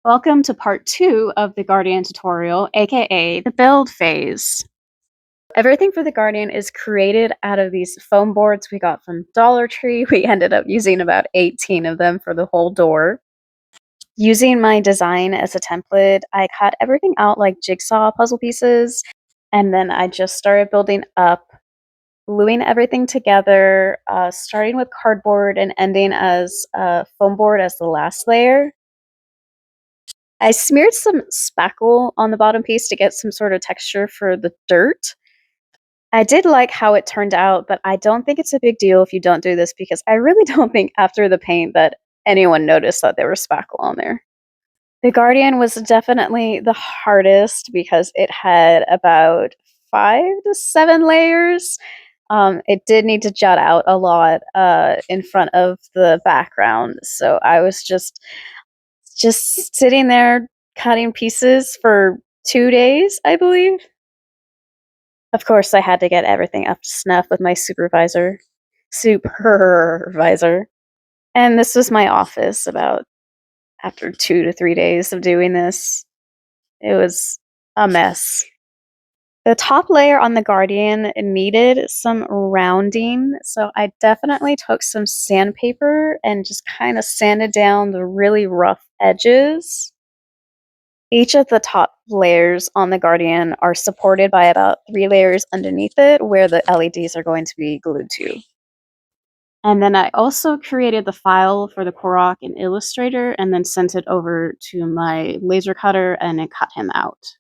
Welcome to part 2 of the Guardian tutorial, aka the build phase. Everything for the Guardian is created out of these foam boards we got from Dollar Tree. We ended up using about 18 of them for the whole door. Using my design as a template, I cut everything out like jigsaw puzzle pieces, and then I just started building up, gluing everything together, starting with cardboard and ending as foam board as the last layer. I smeared some spackle on the bottom piece to get some sort of texture for the dirt. I did like how it turned out, but I don't think it's a big deal if you don't do this because I really don't think after the paint that anyone noticed that there was spackle on there. The Guardian was definitely the hardest because it had about 5 to 7 layers. It did need to jut out a lot in front of the background, so I was just sitting there cutting pieces for 2 days, I believe. Of course, I had to get everything up to snuff with my supervisor. And this was my office about after 2 to 3 days of doing this. It was a mess. The top layer on the Guardian needed some rounding, so I definitely took some sandpaper and just kinda sanded down the really rough edges. Each of the top layers on the Guardian are supported by about 3 layers underneath it where the LEDs are going to be glued to. And then I also created the file for the Korok in Illustrator and then sent it over to my laser cutter and it cut him out.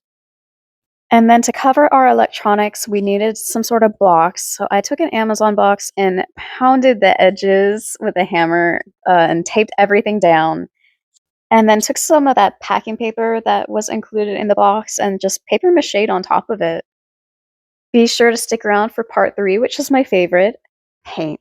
And then to cover our electronics, we needed some sort of box. So I took an Amazon box and pounded the edges with a hammer and taped everything down. And then took some of that packing paper that was included in the box and just paper mache'd on top of it. Be sure to stick around for part 3, which is my favorite, paint.